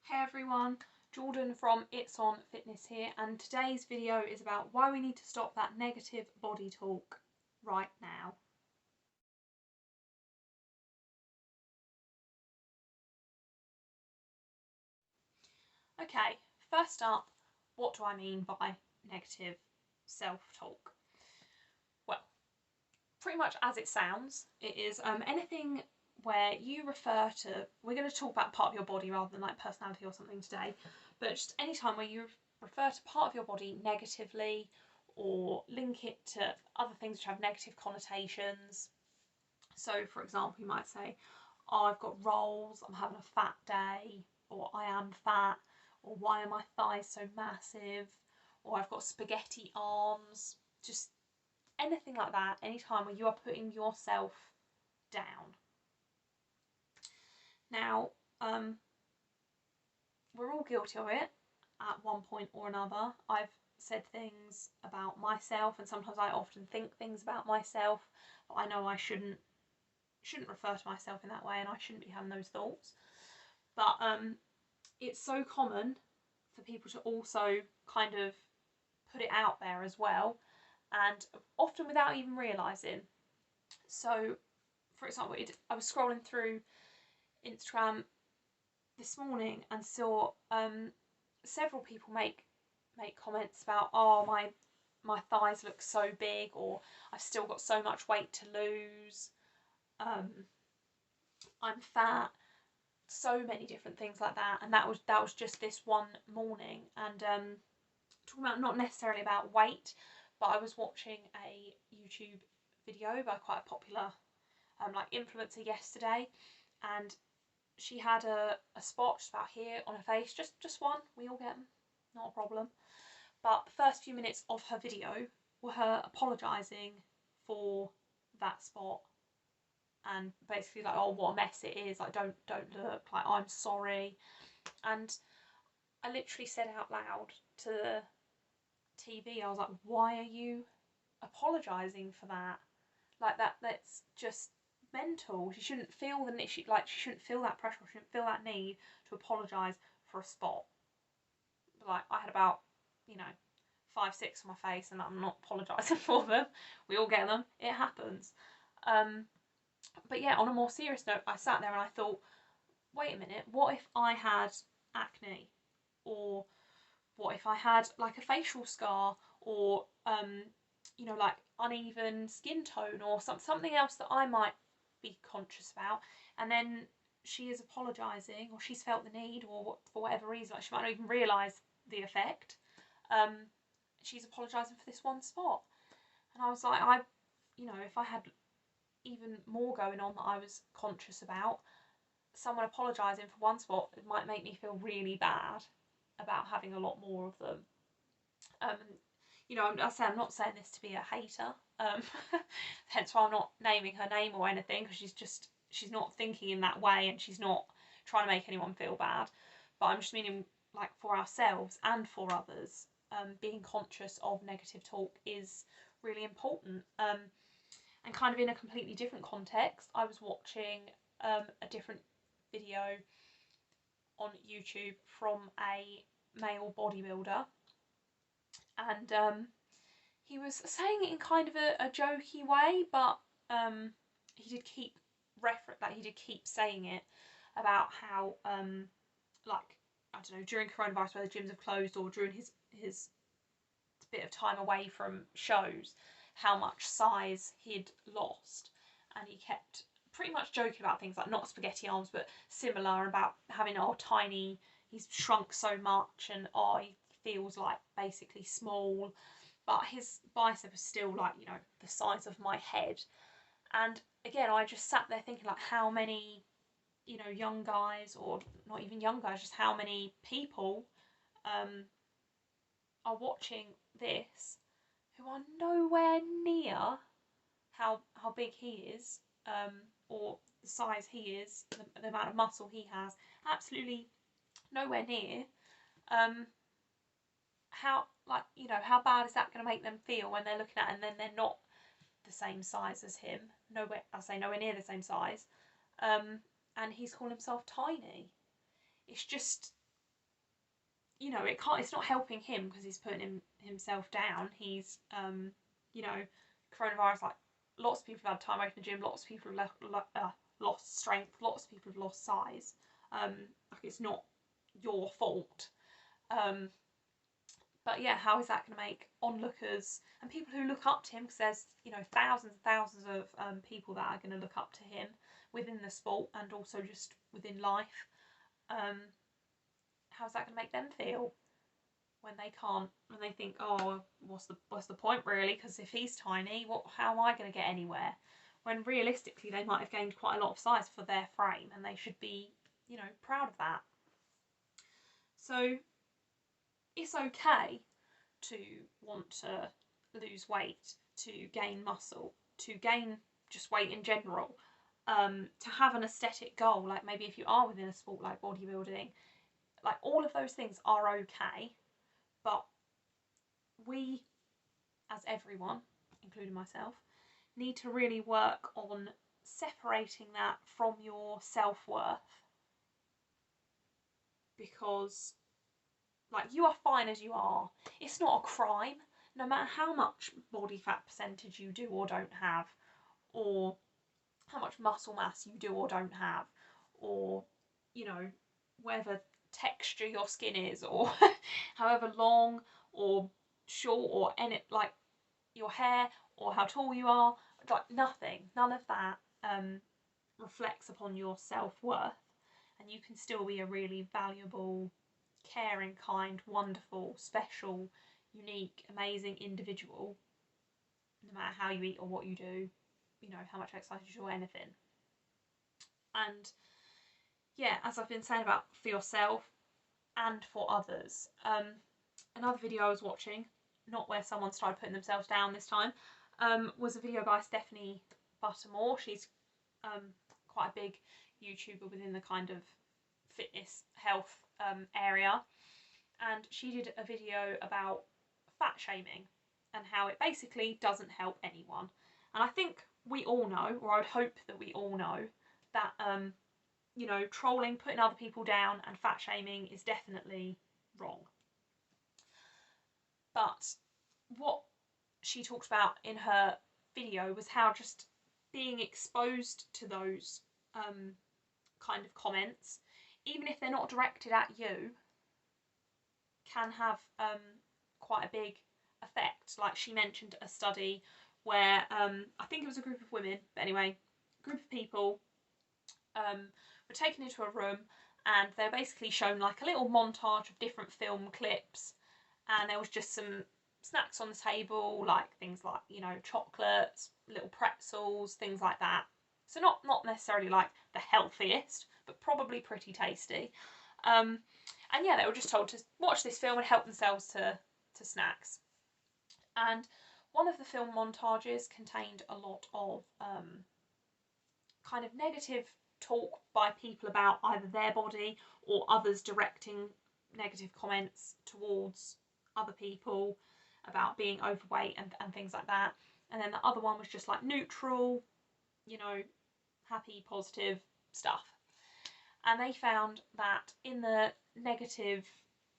Hey everyone, Jordan from It's On Fitness here, and today's video is about why we need to stop that negative body talk right now. Okay, first up, what do I mean by negative self-talk? Well, pretty much as it sounds, it is anything where you refer to, we're going to talk about part of your body rather than like personality or something today, but just any time where you refer to part of your body negatively or link it to other things which have negative connotations. So for example, you might say, oh, I've got rolls, I'm having a fat day, or I am fat, or why are my thighs so massive, or I've got spaghetti arms, just anything like that, anytime where you are putting yourself down. Now, we're all guilty of it at one point or another. I've said things about myself, and sometimes I often think things about myself, but I know I shouldn't refer to myself in that way, and I shouldn't be having those thoughts. But it's so common for people to also kind of put it out there as well, and often without even realising. So, for example, I was scrolling through Instagram this morning and saw several people make comments about, oh, my thighs look so big, or I've still got so much weight to lose, I'm fat, so many different things like that. And that was just this one morning. And talking about not necessarily about weight, but I was watching a YouTube video by quite a popular like influencer yesterday, and she had a spot just about here on her face, just one, we all get them, not a problem. But the first few minutes of her video were her apologising for that spot, and basically like, oh, what a mess it is, like don't look, like I'm sorry. And I literally said out loud to the TV, I was like, why are you apologising for that? Like that's just mental. She shouldn't feel the need, she shouldn't feel that pressure, she shouldn't feel that need to apologise for a spot. Like, I had about, 5, 6 on my face, and I'm not apologising for them. We all get them, it happens. But yeah, on a more serious note, I sat there and I thought, wait a minute, what if I had acne? Or what if I had like a facial scar, or like uneven skin tone, or something else that I might be conscious about? And then she is apologising, or she's felt the need, or for whatever reason, like she might not even realise the effect. She's apologising for this one spot. And I was like, if I had even more going on that I was conscious about, someone apologising for one spot, it might make me feel really bad about having a lot more of them. I'm not saying this to be a hater, hence why I'm not naming her name or anything, because she's not thinking in that way, and she's not trying to make anyone feel bad. But I'm just meaning, like, for ourselves and for others, being conscious of negative talk is really important. And kind of in a completely different context, I was watching a different video on YouTube from a male bodybuilder, and he was saying it in kind of a jokey way, but he did keep saying it about how like, I don't know, during coronavirus where the gyms have closed, or during his bit of time away from shows, how much size he'd lost. And he kept pretty much joking about things like, not spaghetti arms, but similar, about having, tiny, he's shrunk so much, and he feels like basically small, but his bicep is still like, the size of my head. And again, I just sat there thinking, like, how many, young guys, or not even young guys, just how many people are watching this who are nowhere near how big he is, or the size he is, the amount of muscle he has, absolutely nowhere near. How bad is that going to make them feel when they're looking at it, and then they're not the same size as him? Nowhere near the same size. And he's calling himself tiny. It's just, you know, it's not helping him because he's putting himself down. He's, you know, coronavirus, like, lots of people have had time away from the gym, lots of people have lost strength, lots of people have lost size. Like, it's not your fault. But yeah, how is that going to make onlookers and people who look up to him, because there's, you know, thousands and thousands of people that are going to look up to him within the sport and also just within life. How's that going to make them feel when they can't, when they think, oh, what's the point really? Because if he's tiny, how am I going to get anywhere? When realistically they might have gained quite a lot of size for their frame, and they should be, you know, proud of that. So it's okay to want to lose weight, to gain muscle, to gain just weight in general, to have an aesthetic goal, like maybe if you are within a sport like bodybuilding, like all of those things are okay, but we, as everyone, including myself, need to really work on separating that from your self-worth, because like, you are fine as you are. It's not a crime, no matter how much body fat percentage you do or don't have, or how much muscle mass you do or don't have, or, you know, whatever texture your skin is, or however long or short or any, like, your hair, or how tall you are. Like, nothing, none of that reflects upon your self-worth, and you can still be a really valuable, caring, kind, wonderful, special, unique, amazing individual, no matter how you eat or what you do, you know, how much exercise you do or anything. And yeah, as I've been saying about for yourself and for others, another video I was watching, not where someone started putting themselves down this time, was a video by Stephanie Buttermore. She's quite a big YouTuber within the kind of fitness health area, and she did a video about fat shaming and how it basically doesn't help anyone. And I think we all know, or I would hope that we all know, that you know, trolling, putting other people down and fat shaming is definitely wrong. But what she talked about in her video was how just being exposed to those kind of comments, even if they're not directed at you, can have quite a big effect. Like, she mentioned a study where I think it was a group of women, but anyway, a group of people were taken into a room, and they were basically shown like a little montage of different film clips, and there was just some snacks on the table, like things like, you know, chocolates, little pretzels, things like that. So not necessarily like the healthiest, but probably pretty tasty. And yeah, they were just told to watch this film and help themselves to snacks. And one of the film montages contained a lot of kind of negative talk by people about either their body or others directing negative comments towards other people about being overweight and things like that. And then the other one was just like neutral, you know, happy, positive stuff. And they found that in the negative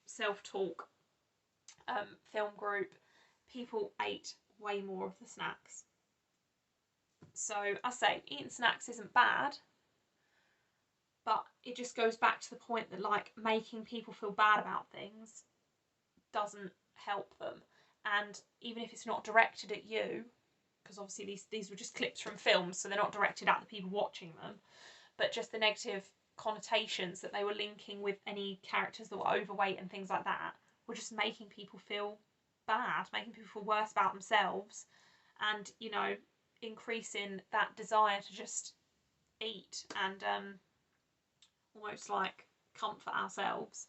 self-talk film group, people ate way more of the snacks. So I say, eating snacks isn't bad, but it just goes back to the point that, like, making people feel bad about things doesn't help them. And even if it's not directed at you, because obviously these were just clips from films, so they're not directed at the people watching them, but just the negative connotations that they were linking with any characters that were overweight and things like that were just making people feel bad, making people feel worse about themselves, and, you know, increasing that desire to just eat and almost like comfort ourselves.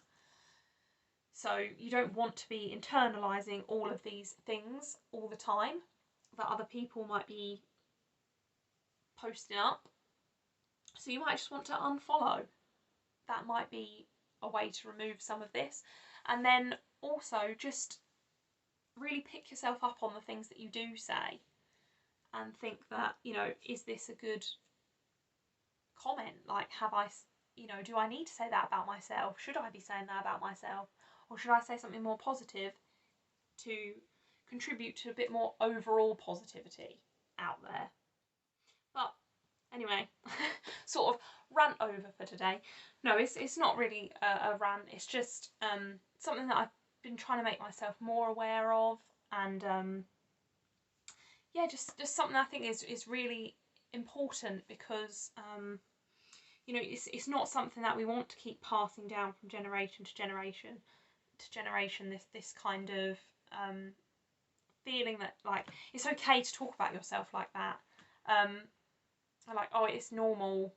So you don't want to be internalising all of these things all the time that other people might be posting up. So you might just want to unfollow. That might be a way to remove some of this. And then also just really pick yourself up on the things that you do say and think that, you know, is this a good comment? Like, have I, you know, do I need to say that about myself? Should I be saying that about myself? or should I say something more positive to contribute to a bit more overall positivity out there? But anyway, sort of rant over for today. No, it's not really a rant. It's just something that I've been trying to make myself more aware of, and yeah, just something I think is really important, because you know, it's not something that we want to keep passing down from generation to generation to generation. This kind of feeling that, like, it's okay to talk about yourself like that. Like, oh, it's normal,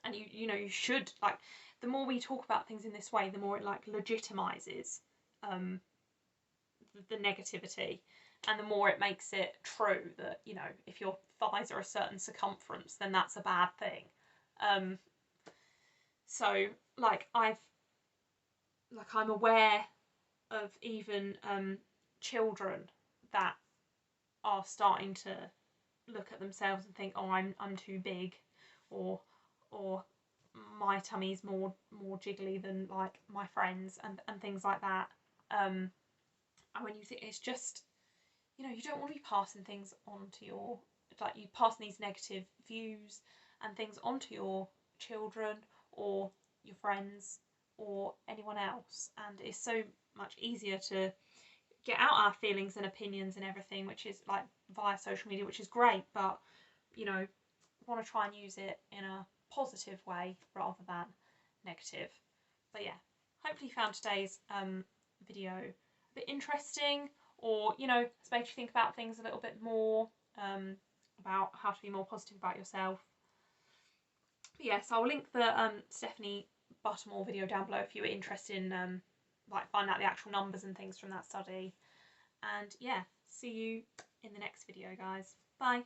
and you know, you should, like, the more we talk about things in this way, the more it like legitimizes the negativity, and the more it makes it true that, you know, if your thighs are a certain circumference, then that's a bad thing. So like I'm aware of even children that are starting to look at themselves and think, oh, I'm too big, or my tummy's more jiggly than like my friends, and things like that. And when you think, it's just, you know, you don't want to be passing things on to your, like, you passing these negative views and things onto your children or your friends or anyone else. And it's so much easier to get out our feelings and opinions and everything, which is like via social media, which is great, but you know, want to try and use it in a positive way rather than negative. But yeah, hopefully you found today's video a bit interesting, or, you know, it's made you think about things a little bit more, about how to be more positive about yourself. But yes, I'll link the Stephanie Buttermore video down below if you were interested in like finding out the actual numbers and things from that study. And yeah, see you in the next video, guys. Bye.